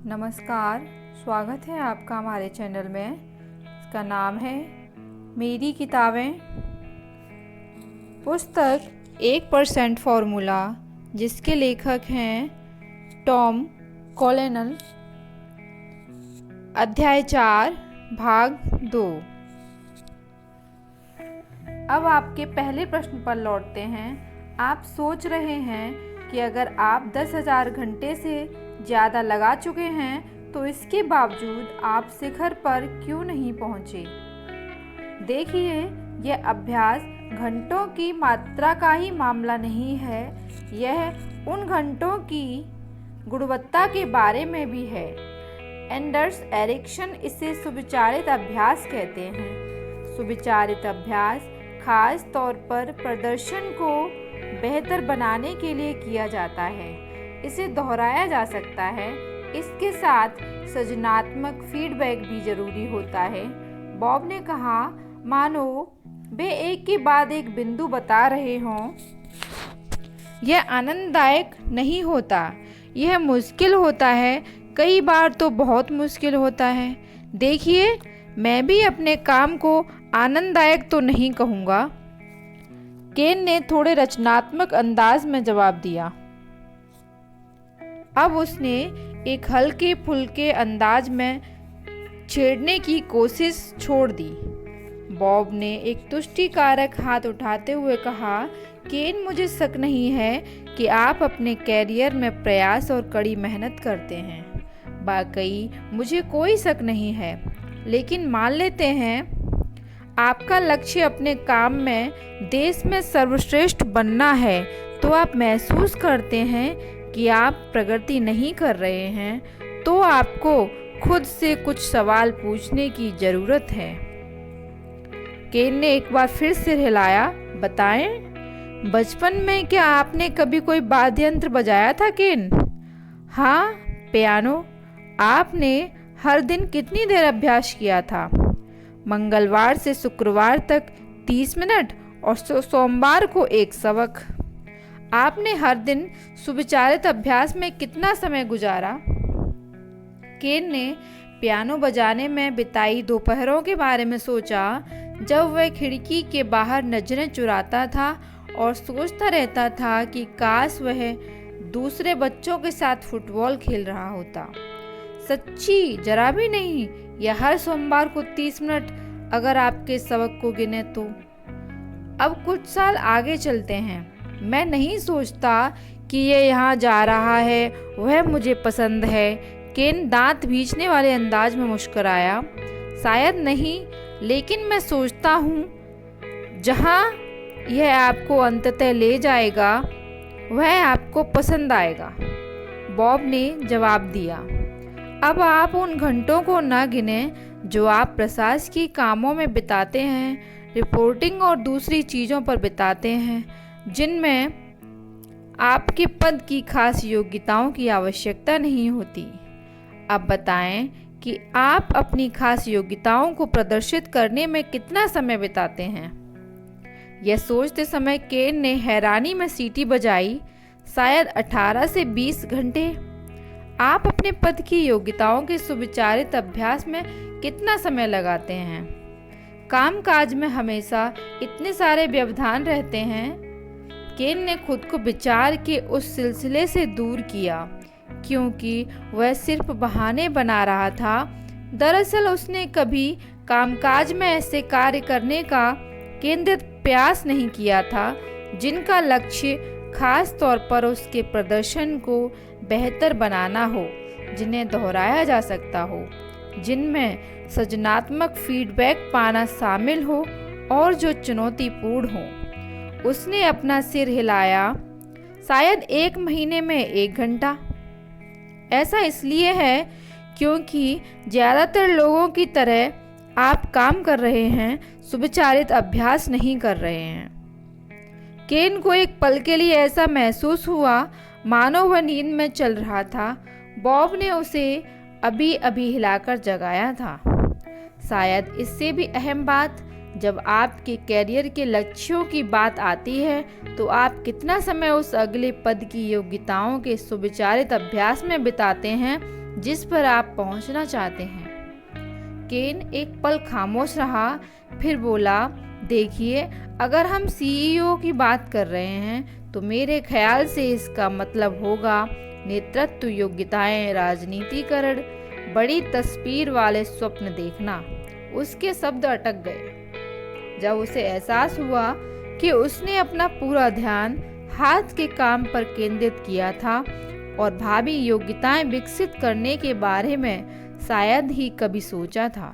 नमस्कार, स्वागत है आपका हमारे चैनल में। इसका नाम है मेरी किताबें। पुस्तक 1% फॉर्मूला, जिसके लेखक हैं टॉम कॉलेनल। अध्याय 4 भाग 2। अब आपके पहले प्रश्न पर लौटते हैं। आप सोच रहे हैं कि अगर आप 10,000 घंटे से ज़्यादा लगा चुके हैं तो इसके बावजूद आप शिखर पर क्यों नहीं पहुँचे। देखिए, यह अभ्यास घंटों की मात्रा का ही मामला नहीं है, यह उन घंटों की गुणवत्ता के बारे में भी है। एंडर्स एरिक्सन इसे सुविचारित अभ्यास कहते हैं। सुविचारित अभ्यास खास तौर पर प्रदर्शन को बेहतर बनाने के लिए किया जाता है। इसे दोहराया जा सकता है। इसके साथ सृजनात्मक फीडबैक भी जरूरी होता है। बॉब ने कहा, मानो वे एक के बाद एक बिंदु बता रहे हों। यह आनंददायक नहीं होता, यह मुश्किल होता है, कई बार तो बहुत मुश्किल होता है। देखिए, मैं भी अपने काम को आनंददायक तो नहीं कहूँगा। केन ने थोड़े रचनात्मक अंदाज में जवाब दिया। अब उसने एक हल्के फुल्के अंदाज में छेड़ने की कोशिश छोड़ दी। बॉब ने एक तुष्टिकारक हाथ उठाते हुए कहा, केन, मुझे शक नहीं है कि आप अपने कैरियर में प्रयास और कड़ी मेहनत करते हैं। वाकई मुझे कोई शक नहीं है, लेकिन मान लेते हैं आपका लक्ष्य अपने काम में देश में सर्वश्रेष्ठ बनना है, तो आप महसूस करते हैं कि आप प्रगति नहीं कर रहे हैं, तो आपको खुद से कुछ सवाल पूछने की ज़रूरत है। केन ने एक बार फिर सिर हिलाया। बताएं, बचपन में क्या आपने कभी कोई वाद्य यंत्र बजाया था, केन? हाँ, पियानो। आपने हर दिन कितनी देर अभ्यास किया था? मंगलवार से शुक्रवार तक 30 मिनट और सोमवार को एक सबक। आपने हर दिन सुविचारित अभ्यास में कितना समय गुजारा? केन ने पियानो बजाने में बिताई दोपहरों के बारे में सोचा, जब वह खिड़की के बाहर नजरें चुराता था और सोचता रहता था कि काश वह दूसरे बच्चों के साथ फुटबॉल खेल रहा होता। सच्ची, जरा भी नहीं। यह हर सोमवार को 30 मिनट, अगर आपके सबक को गिने तो। अब कुछ साल आगे चलते हैं। मैं नहीं सोचता कि यह यहाँ जा रहा है, वह मुझे पसंद है। केन दांत भींचने वाले अंदाज में मुस्कुराया। शायद नहीं, लेकिन मैं सोचता हूँ जहाँ यह आपको अंततः ले जाएगा वह आपको पसंद आएगा। बॉब ने जवाब दिया। अब आप उन घंटों को न गिनें जो आप प्रशासकीय कामों में बिताते हैं, रिपोर्टिंग और दूसरी चीज़ों पर बिताते हैं, जिनमें आपके पद की खास योग्यताओं की आवश्यकता नहीं होती। अब बताएं कि आप अपनी खास योग्यताओं को प्रदर्शित करने में कितना समय बिताते हैं। यह सोचते समय केन ने हैरानी में सीटी बजाई। शायद 18 से 20 घंटे। आप अपने पद की योग्यताओं के सुविचारित अभ्यास में कितना समय लगाते हैं? कामकाज में हमेशा इतने सारे व्यवधान रहते हैं। केन ने खुद को विचार के उस सिलसिले से दूर किया, क्योंकि वह सिर्फ बहाने बना रहा था। दरअसल उसने कभी कामकाज में ऐसे कार्य करने का केंद्रित प्रयास नहीं किया था जिनका लक्ष्य खास तौर पर उसके प्रदर्शन को बेहतर बनाना हो, जिन्हें दोहराया जा सकता हो, जिनमें सृजनात्मक फीडबैक पाना शामिल हो और जो चुनौतीपूर्ण हो। उसने अपना सिर हिलाया। शायद 1 महीने में 1 घंटा। ऐसा इसलिए है क्योंकि ज़्यादातर लोगों की तरह आप काम कर रहे हैं, सुविचारित अभ्यास नहीं कर रहे हैं। केन को एक पल के लिए ऐसा महसूस हुआ मानो वह नींद में चल रहा था। बॉब ने उसे अभी अभी हिलाकर जगाया था। शायद इससे भी अहम बात, जब आपके कैरियर के लक्ष्यों की बात आती है तो आप कितना समय उस अगले पद की योग्यताओं के सुविचारित अभ्यास में बिताते हैं, जिस पर आप पहुंचना चाहते हैं। केन एक पल खामोश रहा, फिर बोला, देखिए, अगर हम सीईओ की बात कर रहे हैं तो मेरे ख्याल से इसका मतलब होगा नेतृत्व योग्यताएं, राजनीतिकरण, बड़ी तस्वीर वाले स्वप्न देखना। उसके शब्द अटक गए जब उसे एहसास हुआ कि उसने अपना पूरा ध्यान हाथ के काम पर केंद्रित किया था और भावी योग्यताएं विकसित करने के बारे में शायद ही कभी सोचा था।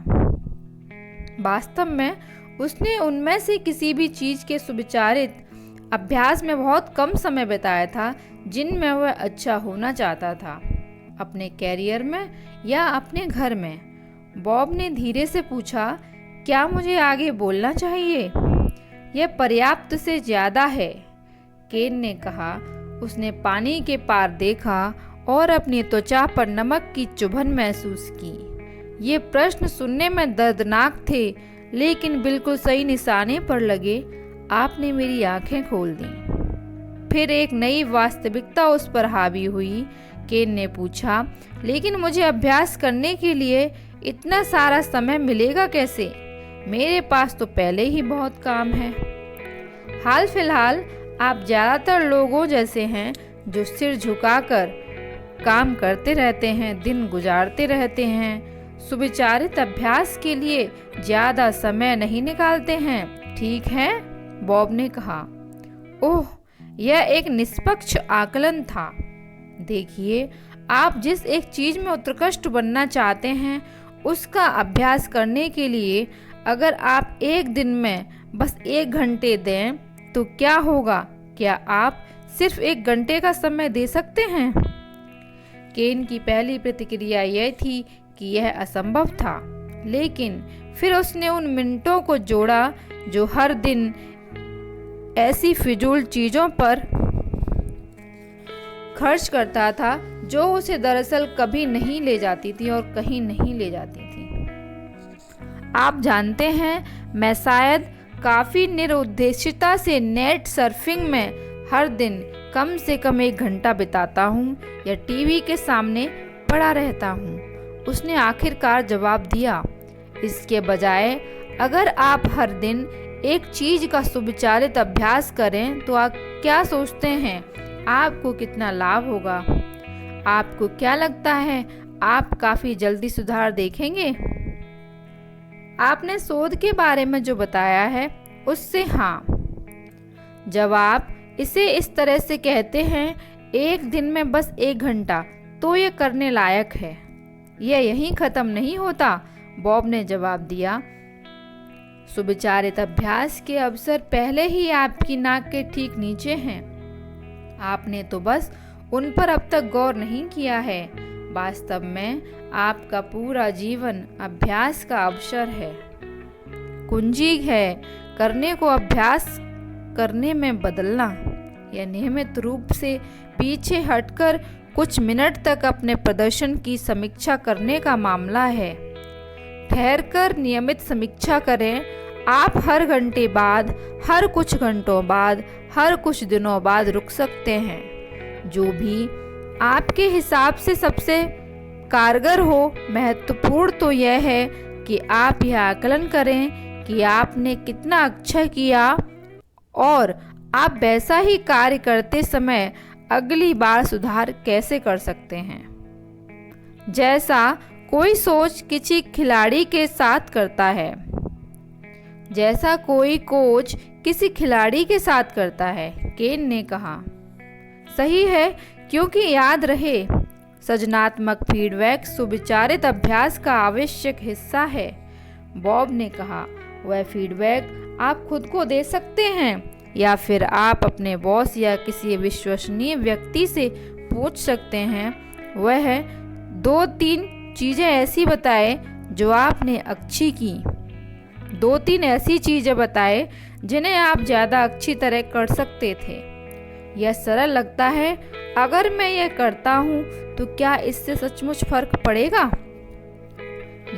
वास्तव में उसने उनमें से किसी भी चीज के सुविचारित अभ्यास में बहुत कम समय बिताया था जिनमें वह अच्छा होना चाहता था, अपने कैरियर में या अपने घर में। बॉब ने धीरे से पूछा, क्या मुझे आगे बोलना चाहिए? यह पर्याप्त से ज्यादा है, केन ने कहा। उसने पानी के पार देखा और अपनी त्वचा पर नमक की चुभन महसूस की। ये प्रश्न सुनने में दर्दनाक थे, लेकिन बिल्कुल सही निशाने पर लगे। आपने मेरी आंखें खोल दी। फिर एक नई वास्तविकता उस पर हावी हुई। केन ने पूछा, लेकिन मुझे अभ्यास करने के लिए इतना सारा समय मिलेगा कैसे? मेरे पास तो पहले ही बहुत काम है। हाल फिलहाल आप ज्यादातर लोगों जैसे हैं जो सिर झुकाकर काम करते रहते हैं, दिन गुजारते रहते हैं, सुविचारित अभ्यास के लिए ज्यादा समय नहीं निकालते हैं, ठीक है? बॉब ने कहा। ओह, यह एक निष्पक्ष आकलन था। देखिए, आप जिस एक चीज में उत्कृष्ट बनना चाहते हैं उसका अभ्यास करने के लिए अगर आप एक दिन में बस 1 घंटे दें तो क्या होगा? क्या आप सिर्फ 1 घंटे का समय दे सकते हैं? केन की पहली प्रतिक्रिया यह थी कि यह असंभव था, लेकिन फिर उसने उन मिनटों को जोड़ा जो हर दिन ऐसी फिजूल चीजों पर खर्च करता था जो उसे दरअसल कभी नहीं ले जाती थी और कहीं नहीं ले जाती थी। आप जानते हैं, मैं शायद काफी निरुद्देश्यता से नेट सर्फिंग में हर दिन कम से कम 1 घंटा बिताता हूँ या टीवी के सामने पड़ा रहता हूँ, उसने आखिरकार जवाब दिया। इसके बजाय अगर आप हर दिन एक चीज का सुविचारित अभ्यास करें तो आप क्या सोचते हैं आपको कितना लाभ होगा? आपको क्या लगता है आप काफी जल्दी सुधार देखेंगे? आपने शोध के बारे में जो बताया है उससे हाँ। जब आप इसे इस तरह से कहते हैं, एक दिन में बस 1 घंटा, तो ये करने लायक है। यह यहीं खत्म नहीं होता, बॉब ने जवाब दिया। सुविचारित अभ्यास के अवसर पहले ही आपकी नाक के ठीक नीचे हैं। आपने तो बस उन पर अब तक गौर नहीं किया है। वास्तव में आपका पूरा जीवन अभ्यास का अवसर है। कुंजी है करने को अभ्यास करने में बदलना। यह नियमित रूप से पीछे हटकर कुछ मिनट तक अपने प्रदर्शन की समीक्षा करने का मामला है। ठहरकर नियमित समीक्षा करें। आप हर घंटे बाद, हर कुछ घंटों बाद, हर कुछ दिनों बाद रुक सकते हैं। जो भी आपके हिसाब से सबसे कारगर हो। महत्वपूर्ण तो यह है कि आप यह आकलन करें कि आपने कितना अच्छा किया और आप वैसा ही कार्य करते समय अगली बार सुधार कैसे कर सकते हैं। जैसा कोई सोच किसी खिलाड़ी के साथ करता है, जैसा कोई कोच किसी खिलाड़ी के साथ करता है, केन ने कहा। सही है, क्योंकि याद रहे, सृजनात्मक फीडबैक सुविचारित अभ्यास का आवश्यक हिस्सा है, बॉब ने कहा। वह फीडबैक आप खुद को दे सकते हैं या फिर आप अपने बॉस या किसी विश्वसनीय व्यक्ति से पूछ सकते हैं। वह 2-3 चीजें ऐसी बताए जो आपने अच्छी की। 2-3 ऐसी चीजें बताए जिन्हें आप ज़्यादा अच्छी तरह कर सकते थे। यह सरल लगता है। अगर मैं यह करता हूँ तो क्या इससे सचमुच फर्क पड़ेगा?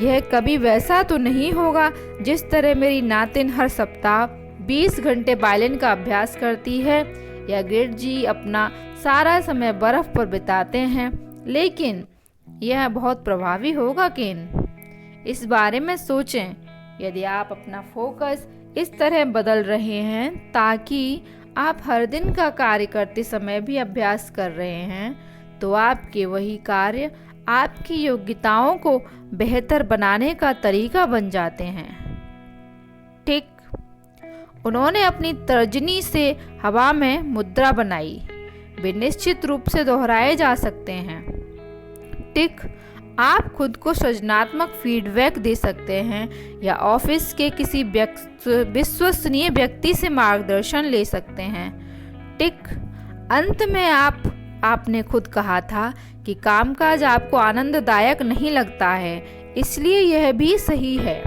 यह कभी वैसा तो नहीं होगा जिस तरह मेरी नातिन हर सप्ताह 20 घंटे वायलिन का अभ्यास करती है या गिरजी अपना सारा समय बर्फ पर बिताते हैं, लेकिन यह बहुत प्रभावी होगा केन। इस बारे में सोचें। यदि आप अपना फोकस इस तरह बदल रहे हैं ताकि आप हर दिन का कार्य करते समय भी अभ्यास कर रहे हैं, तो आपके वही कार्य आपकी योग्यताओं को बेहतर बनाने का तरीका बन जाते हैं। ठीक। उन्होंने अपनी तर्जनी से हवा में मुद्रा बनाई। वे निश्चित रूप से दोहराए जा सकते हैं। टिक। आप खुद को सृजनात्मक फीडबैक दे सकते हैं या ऑफिस के किसी विश्वसनीय व्यक्ति से मार्गदर्शन ले सकते हैं। टिक। अंत में आपने खुद कहा था कि कामकाज आपको आनंददायक नहीं लगता है, इसलिए यह भी सही है।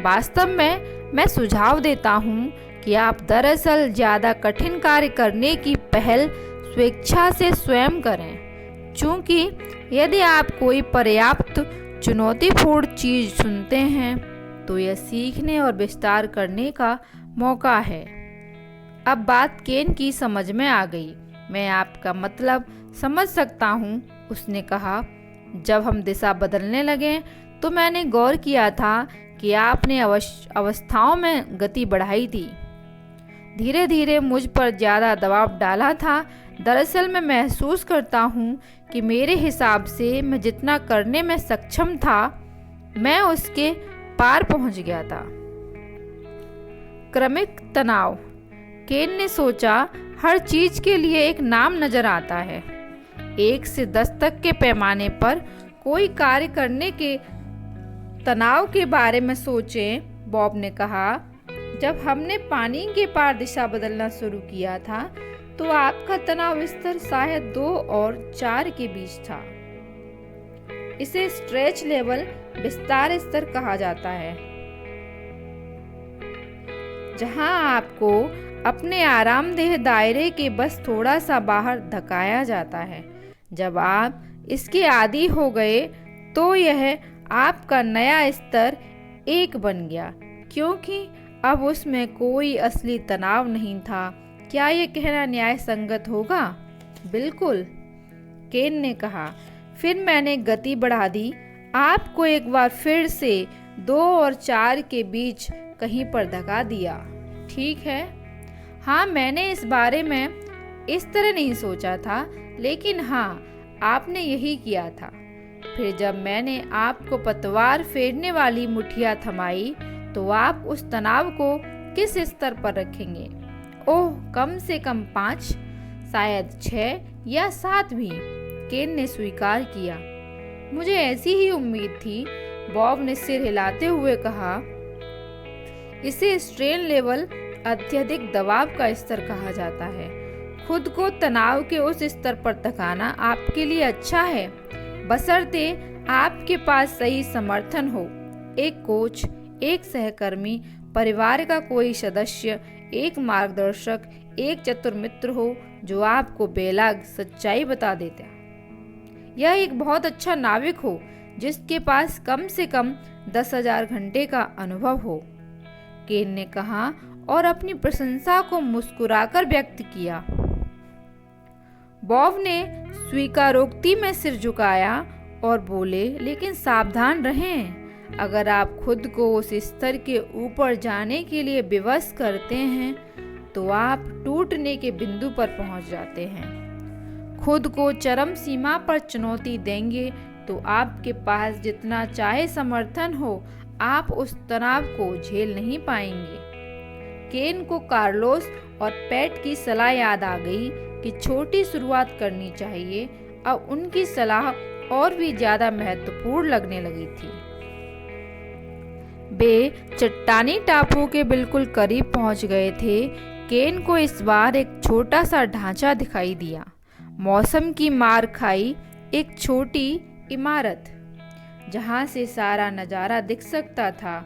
वास्तव में मैं सुझाव देता हूँ कि आप दरअसल ज़्यादा कठिन कार्य करने की पहल स्वेच्छा से स्वयं करें, क्योंकि यदि आप कोई पर्याप्त चुनौतीपूर्ण चीज़ सुनते हैं तो यह सीखने और विस्तार करने का मौका है। अब बात केन की समझ में आ गई। मैं आपका मतलब समझ सकता हूँ, उसने कहा। जब हम दिशा बदलने लगे तो मैंने गौर किया था कि आपने अवस्थाओं में गति बढ़ाई थी, धीरे धीरे मुझ पर ज़्यादा दबाव डाला था। दरअसल मैं महसूस करता हूँ कि मेरे हिसाब से मैं जितना करने में सक्षम था, मैं उसके पार पहुँच गया था। क्रमिक तनाव। केन ने सोचा, हर चीज के लिए एक नाम नजर आता है। 1 से 10 तक के पैमाने पर कोई कार्य करने के तनाव के बारे में सोचें, बॉब ने कहा। जब हमने पानी के पार दिशा बदलना शुरू किया था तो आपका तनाव स्तर शायद 2 और 4 के बीच था। इसे स्ट्रेच लेवल, विस्तार स्तर कहा जाता है, जहां आपको अपने आरामदेह दायरे के बस थोड़ा सा बाहर धकाया जाता है। जब आप इसके आदी हो गए तो यह आपका नया स्तर 1 बन गया, क्योंकि अब उसमें कोई असली तनाव नहीं था। क्या यह कहना न्याय संगत होगा? बिल्कुल, केन ने कहा। फिर मैंने गति बढ़ा दी, आपको एक बार फिर से 2 और 4 के बीच कहीं पर धका दिया। ठीक है। हाँ, मैंने इस बारे में इस तरह नहीं सोचा था, लेकिन हाँ, आपने यही किया था। फिर जब मैंने आपको पतवार फेरने वाली मुठिया थमाई तो आप उस तनाव को किस स्तर पर रखेंगे? ओह, कम से कम 5, शायद 6 या 7 भी, केन ने स्वीकार किया। मुझे ऐसी ही उम्मीद थी, बॉब ने सिर हिलाते हुए कहा। इसे स्ट्रेन लेवल, अत्यधिक दबाव का स्तर कहा जाता है। खुद को तनाव के उस स्तर पर धकाना आपके लिए अच्छा है, बशर्ते आपके पास सही समर्थन हो। एक कोच, एक सहकर्मी, परिवार का कोई सदस्य, एक मार्गदर्शक, एक चतुर मित्र हो जो आपको बेलाग सच्चाई बता देता। यह एक बहुत अच्छा नाविक हो जिसके पास कम से कम 10,000 घंटे का अनुभव हो, केन ने कहा और अपनी प्रशंसा को मुस्कुराकर व्यक्त किया। बॉब ने स्वीकारोक्ति में सिर झुकाया और बोले, लेकिन सावधान रहें। अगर आप खुद को उस स्तर के ऊपर जाने के लिए विवश करते हैं तो आप टूटने के बिंदु पर पहुंच जाते हैं। खुद को चरम सीमा पर चुनौती देंगे तो आपके पास जितना चाहे समर्थन हो, आप उस तनाव को झेल नहीं पाएंगे। केन को कार्लोस और पैट की सलाह याद आ गई कि छोटी शुरुआत करनी चाहिए। अब उनकी सलाह और भी ज्यादा महत्वपूर्ण लगने लगी थी। वे चट्टानी टापू के बिल्कुल करीब पहुंच गए थे। केन को इस बार एक छोटा सा ढांचा दिखाई दिया। मौसम की मार खाई एक छोटी इमारत, जहां से सारा नज़ारा दिख सकता था।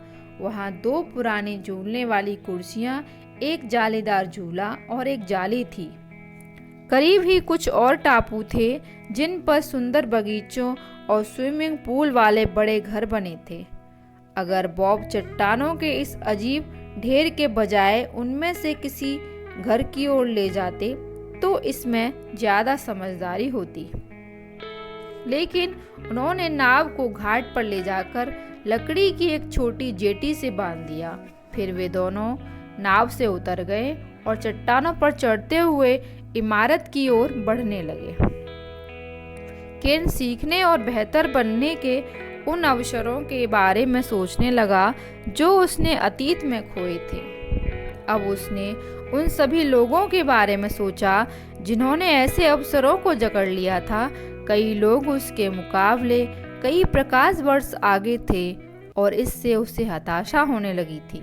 वहां 2 पुरानी झूलने वाली कुर्सियां, एक जालीदार झूला और एक जाली थी। करीब ही कुछ और टापू थे जिन पर सुंदर बगीचों और स्विमिंग पूल वाले बड़े घर बने थे। अगर बॉब चट्टानों के इस अजीब ढेर के बजाय उनमें से किसी घर की ओर ले जाते तो इसमें ज्यादा समझदारी होती। लेकिन उन्होंने नाव को घाट पर ले जाकर लकड़ी की एक छोटी जेटी से बांध दिया। फिर वे दोनों नाव से उतर गए और चट्टानों पर चढ़ते हुए इमारत की ओर बढ़ने लगे। केन सीखने और बेहतर बनने के उन अवसरों के बारे में सोचने लगा जो उसने अतीत में खोए थे। अब उसने उन सभी लोगों के बारे में सोचा जिन्होंने ऐसे अवसरों को जकड़ लिया था। कई लोग उसके मुकाबले कई प्रकाश वर्ष आगे थे और इससे उसे हताशा होने लगी थी।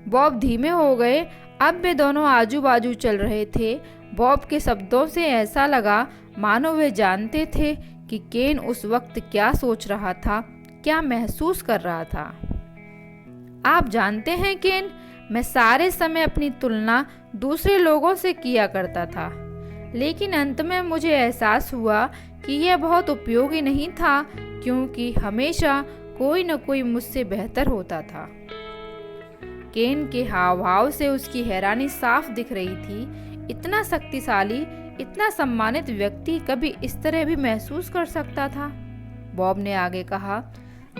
बॉब धीमे हो गए। अब वे दोनों आजू बाजू चल रहे थे। बॉब के शब्दों से ऐसा लगा मानो वे जानते थे कि केन उस वक्त क्या सोच रहा था, क्या महसूस कर रहा था। आप जानते हैं केन, मैं सारे समय अपनी तुलना दूसरे लोगों से किया करता था, लेकिन अंत में मुझे एहसास हुआ कि यह बहुत उपयोगी नहीं था, क्योंकि हमेशा कोई न कोई मुझसे बेहतर होता था। केन के हाव भाव से उसकी हैरानी साफ दिख रही थी। इतना शक्तिशाली, इतना सम्मानित व्यक्ति कभी इस तरह भी महसूस कर सकता था। बॉब ने आगे कहा,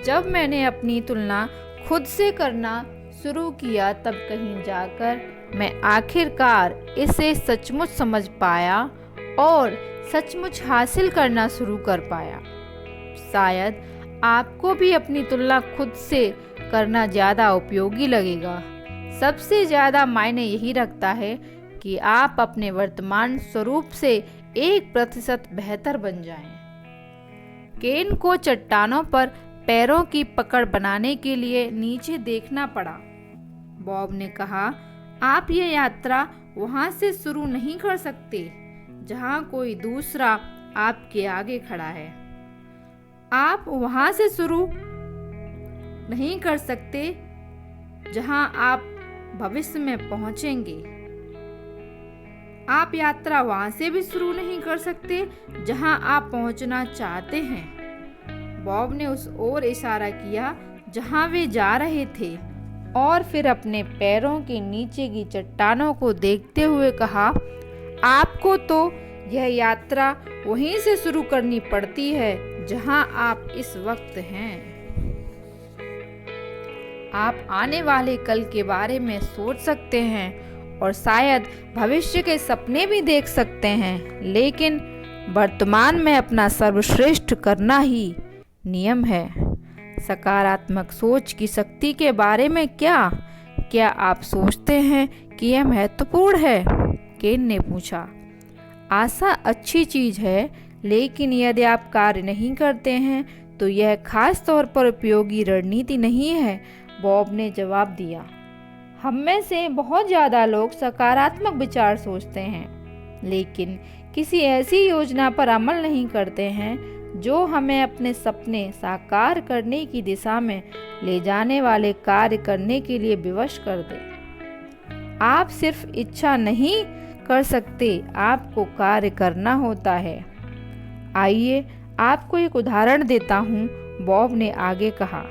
जब मैंने अपनी तुलना खुद से करना शुरू किया तब कहीं जाकर मैं आखिरकार इसे सचमुच समझ पाया और सचमुच हासिल करना शुरू कर पाया। शायद आपको भी अपनी तुलना खुद से करना ज़्यादा उपयोगी लगेगा। सबसे ज़्यादा मायने यही रखता है कि आप अपने वर्तमान स्वरूप से 1% बेहतर बन जाएं। केन को चट्टानों पर पैरों की पकड़ बनाने के लिए नीचे देखना पड़ा। बॉब ने कहा, आप ये यात्रा वहां से शुरू नहीं कर सकते जहां कोई दूसरा आपके आगे खड़ा है। आप वहां से शुरू नहीं कर सकते जहां आप भविष्य में पहुंचेंगे। आप यात्रा वहां से भी शुरू नहीं कर सकते जहां आप पहुंचना चाहते हैं। बॉब ने उस ओर इशारा किया जहां वे जा रहे थे और फिर अपने पैरों के नीचे की चट्टानों को देखते हुए कहा, आपको तो यह यात्रा वहीं से शुरू करनी पड़ती है जहां आप इस वक्त हैं। आप आने वाले कल के बारे में सोच सकते हैं और शायद भविष्य के सपने भी देख सकते हैं, लेकिन वर्तमान में अपना सर्वश्रेष्ठ करना ही नियम है। सकारात्मक सोच की शक्ति के बारे में क्या आप सोचते हैं कि यह महत्वपूर्ण है? केन ने पूछा। आशा अच्छी चीज है, लेकिन यदि आप कार्य नहीं करते हैं तो यह खास तौर पर उपयोगी रणनीति नहीं है, बॉब ने जवाब दिया। हम में से बहुत ज़्यादा लोग सकारात्मक विचार सोचते हैं, लेकिन किसी ऐसी योजना पर अमल नहीं करते हैं जो हमें अपने सपने साकार करने की दिशा में ले जाने वाले कार्य करने के लिए विवश कर दे। आप सिर्फ इच्छा नहीं कर सकते, आपको कार्य करना होता है। आइए आपको एक उदाहरण देता हूँ, बॉब ने आगे कहा।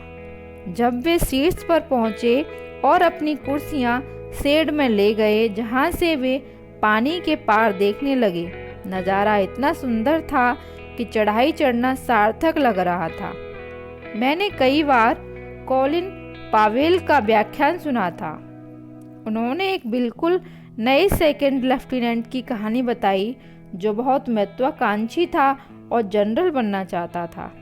जब वे शीर्ष पर पहुंचे और अपनी कुर्सियां शेड में ले गए जहां से वे पानी के पार देखने लगे, नज़ारा इतना सुंदर था कि चढ़ाई चढ़ना सार्थक लग रहा था। मैंने कई बार कॉलिन पावेल का व्याख्यान सुना था। उन्होंने एक बिल्कुल नए सेकंड लेफ्टिनेंट की कहानी बताई जो बहुत महत्वाकांक्षी था और जनरल बनना चाहता था।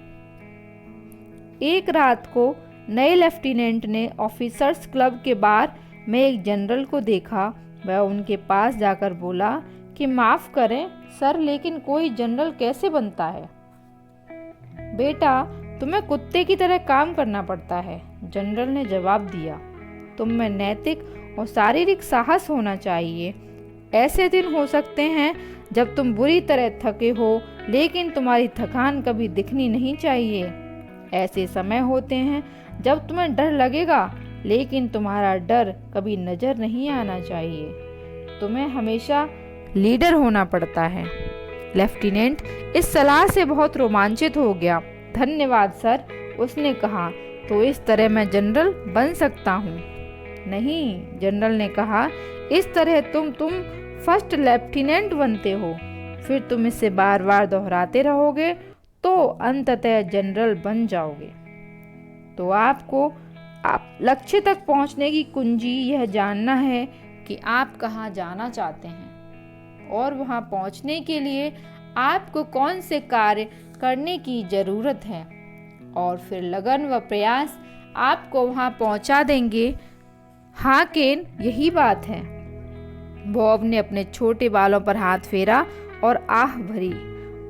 एक रात को नए लेफ्टिनेंट ने ऑफिसर्स क्लब के बार में एक जनरल को देखा। वह उनके पास जाकर बोला कि माफ़ करें सर, लेकिन कोई जनरल कैसे बनता है? बेटा, तुम्हें कुत्ते की तरह काम करना पड़ता है, जनरल ने जवाब दिया। तुम में नैतिक और शारीरिक साहस होना चाहिए। ऐसे दिन हो सकते हैं जब तुम बुरी तरह थके हो, लेकिन तुम्हारी थकान कभी दिखनी नहीं चाहिए। ऐसे समय होते हैं जब तुम्हें डर लगेगा, लेकिन तुम्हारा डर कभी नजर नहीं आना चाहिए। तुम्हें हमेशा लीडर होना पड़ता है। लेफ्टिनेंट इस सलाह से बहुत रोमांचित हो गया। धन्यवाद सर, उसने कहा। तो इस तरह मैं जनरल बन सकता हूँ? नहीं, जनरल ने कहा, इस तरह तुम फर्स्ट लेफ्टिनेंट बनते हो। फिर तुम इसे बार बार दोहराते रहोगे तो अंततः जनरल बन जाओगे। तो आपको आप लक्ष्य तक पहुंचने की कुंजी यह जानना है कि आप कहां जाना चाहते हैं और वहां पहुंचने के लिए आपको कौन से कार्य करने की ज़रूरत है, और फिर लगन व प्रयास आपको वहां पहुंचा देंगे। हाँ केन, यही बात है। बॉब ने अपने छोटे बालों पर हाथ फेरा और आह भरी।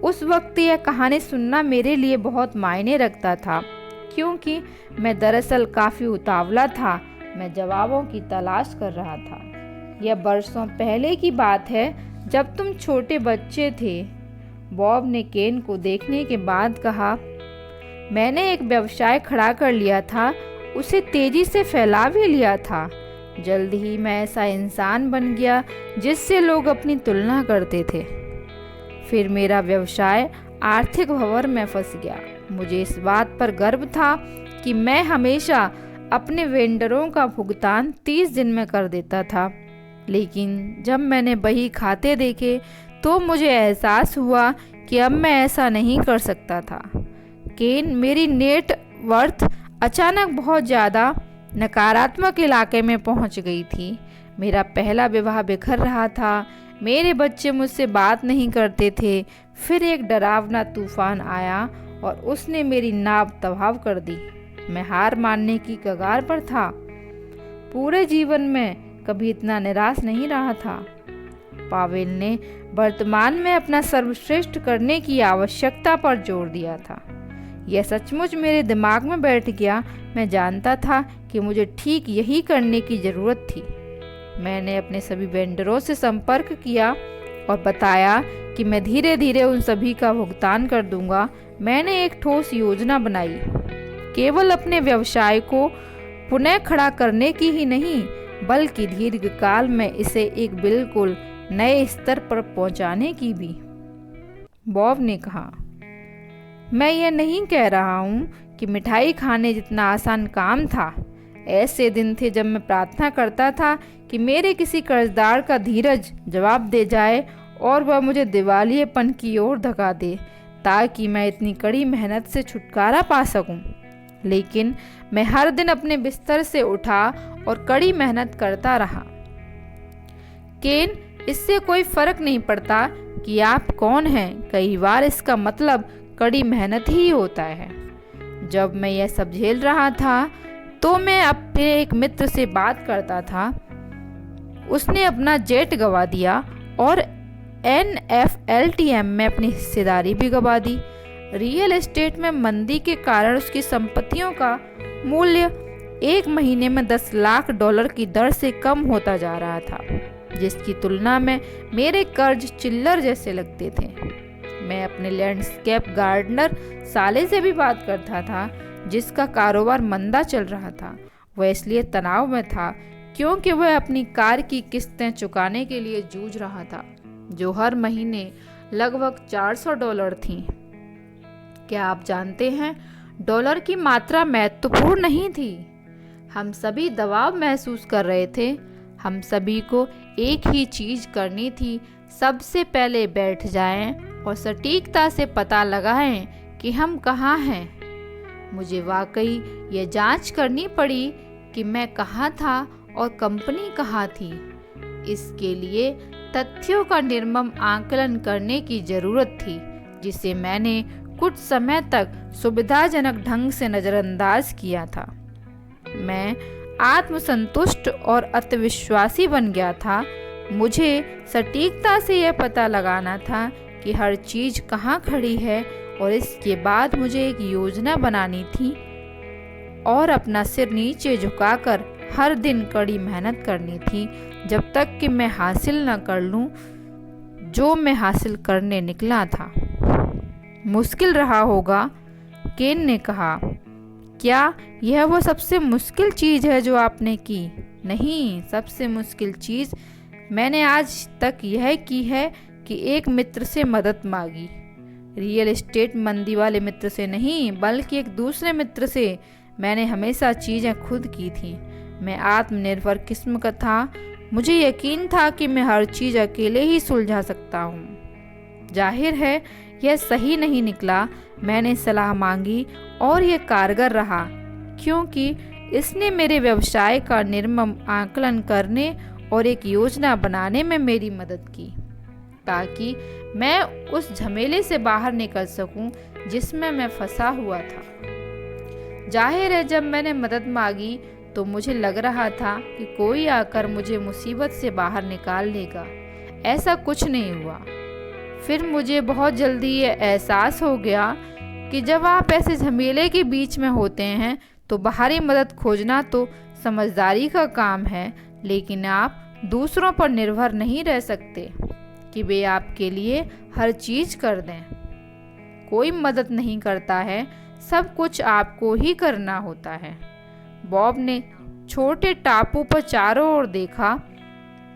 उस वक्त यह कहानी सुनना मेरे लिए बहुत मायने रखता था, क्योंकि मैं दरअसल काफ़ी उतावला था। मैं जवाबों की तलाश कर रहा था। यह बरसों पहले की बात है, जब तुम छोटे बच्चे थे, बॉब ने केन को देखने के बाद कहा। मैंने एक व्यवसाय खड़ा कर लिया था, उसे तेजी से फैला भी लिया था। जल्द ही मैं ऐसा इंसान बन गया जिससे लोग अपनी तुलना करते थे। फिर मेरा व्यवसाय आर्थिक भंवर में फंस गया। मुझे इस बात पर गर्व था कि मैं हमेशा अपने वेंडरों का भुगतान 30 दिन में कर देता था, लेकिन जब मैंने बही खाते देखे तो मुझे एहसास हुआ कि अब मैं ऐसा नहीं कर सकता था। केन, मेरी नेट वर्थ अचानक बहुत ज़्यादा नकारात्मक इलाके में पहुंच गई थी। मेरा पहला विवाह बिखर रहा था, मेरे बच्चे मुझसे बात नहीं करते थे। फिर एक डरावना तूफान आया और उसने मेरी नाव तबाह कर दी। मैं हार मानने की कगार पर था। पूरे जीवन में कभी इतना निराश नहीं रहा था। पावेल ने वर्तमान में अपना सर्वश्रेष्ठ करने की आवश्यकता पर जोर दिया था। यह सचमुच मेरे दिमाग में बैठ गया। मैं जानता था कि मुझे ठीक यही करने की ज़रूरत थी। मैंने अपने सभी वेंडरों से संपर्क किया और बताया कि मैं धीरे धीरे उन सभी का भुगतान कर दूंगा। मैंने एक ठोस योजना बनाई, केवल अपने व्यवसाय को पुनः खड़ा करने की ही नहीं, बल्कि दीर्घकाल में इसे एक बिल्कुल नए स्तर पर पहुंचाने की भी। बॉब ने कहा, मैं यह नहीं कह रहा हूँ कि मिठाई खाने जितना आसान काम था। ऐसे दिन थे जब मैं प्रार्थना करता था कि मेरे किसी कर्जदार का धीरज जवाब दे जाए और वह मुझे दिवालियेपन की ओर धका दे, ताकि मैं इतनी कड़ी मेहनत से छुटकारा पा सकूं। लेकिन मैं हर दिन अपने बिस्तर से उठा और कड़ी मेहनत करता रहा। केन, इससे कोई फर्क नहीं पड़ता कि आप कौन हैं, कई बार इसका मतलब कड़ी मेहनत ही होता है। जब मैं यह सब झेल रहा था तो मैं अपने एक मित्र से बात करता था। उसने अपना जेट गंवा दिया और NFLTM में अपनी हिस्सेदारी भी गंवा दी। रियल एस्टेट में मंदी के कारण उसकी संपत्तियों का मूल्य एक महीने में $10 लाख की दर से कम होता जा रहा था, जिसकी तुलना में मेरे कर्ज चिल्लर जैसे लगते थे। मैं अपने लैंडस्केप गार्डनर साले से भी बात करता था, जिसका कारोबार मंदा चल रहा था। वह इसलिए तनाव में था क्योंकि वह अपनी कार की किस्तें चुकाने के लिए जूझ रहा था, जो हर महीने लगभग $400 थीं। क्या आप जानते हैं, डॉलर की मात्रा महत्वपूर्ण नहीं थी। हम सभी दबाव महसूस कर रहे थे। हम सभी को एक ही चीज़ करनी थी, सबसे पहले बैठ जाएं और सटीकता से पता लगाएं कि हम कहाँ हैं। मुझे वाकई ये जांच करनी पड़ी कि मैं कहाँ था और कंपनी कहाँ थी। इसके लिए तथ्यों का निर्मम आकलन करने की ज़रूरत थी, जिसे मैंने कुछ समय तक सुविधाजनक ढंग से नज़रअंदाज किया था। मैं आत्मसंतुष्ट और अतिविश्वासी बन गया था। मुझे सटीकता से यह पता लगाना था कि हर चीज़ कहाँ खड़ी है, और इसके बाद मुझे एक योजना बनानी थी और अपना सिर नीचे झुकाकर हर दिन कड़ी मेहनत करनी थी, जब तक कि मैं हासिल न कर लूं जो मैं हासिल करने निकला था। मुश्किल रहा होगा, केन ने कहा। क्या यह वो सबसे मुश्किल चीज़ है जो आपने की? नहीं, सबसे मुश्किल चीज़ मैंने आज तक यह की है कि एक मित्र से मदद मांगी। रियल एस्टेट मंदी वाले मित्र से नहीं, बल्कि एक दूसरे मित्र से। मैंने हमेशा चीज़ें खुद की थी। मैं आत्मनिर्भर किस्म का था। मुझे यकीन था कि मैं हर चीज़ अकेले ही सुलझा सकता हूँ। जाहिर है यह सही नहीं निकला। मैंने सलाह मांगी और यह कारगर रहा, क्योंकि इसने मेरे व्यवसाय का निर्मम आकलन करने और एक योजना बनाने में मेरी मदद की, ताकि मैं उस झमेले से बाहर निकल सकूं जिसमें मैं फंसा हुआ था। जाहिर है जब मैंने मदद मांगी तो मुझे लग रहा था कि कोई आकर मुझे मुसीबत से बाहर निकाल लेगा। ऐसा कुछ नहीं हुआ। फिर मुझे बहुत जल्दी ये एहसास हो गया कि जब आप ऐसे झमेले के बीच में होते हैं तो बाहरी मदद खोजना तो समझदारी का काम है, लेकिन आप दूसरों पर निर्भर नहीं रह सकते कि वे आपके लिए हर चीज़ कर दें। कोई मदद नहीं करता है, सब कुछ आपको ही करना होता है। बॉब ने छोटे टापू पर चारों ओर देखा।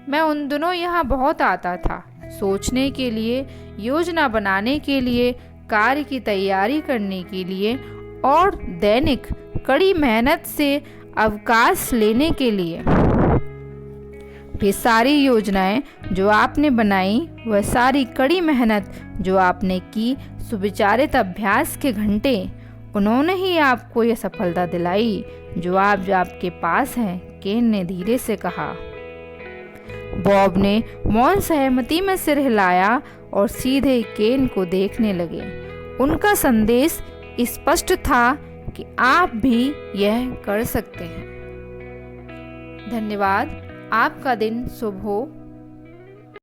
मैं उन दिनों यहाँ बहुत आता था, सोचने के लिए, योजना बनाने के लिए, कार्य की तैयारी करने के लिए और दैनिक कड़ी मेहनत से अवकाश लेने के लिए। वे सारी योजनाएं जो आपने बनाई, वह सारी कड़ी मेहनत जो आपने की, सुविचारित अभ्यास के घंटे, उन्होंने ही आपको यह सफलता दिलाई जो आपके पास है, केन ने धीरे से कहा। बॉब ने मौन सहमति में सिर हिलाया और सीधे केन को देखने लगे। उनका संदेश स्पष्ट था कि आप भी यह कर सकते हैं। धन्यवाद। आपका दिन शुभ हो।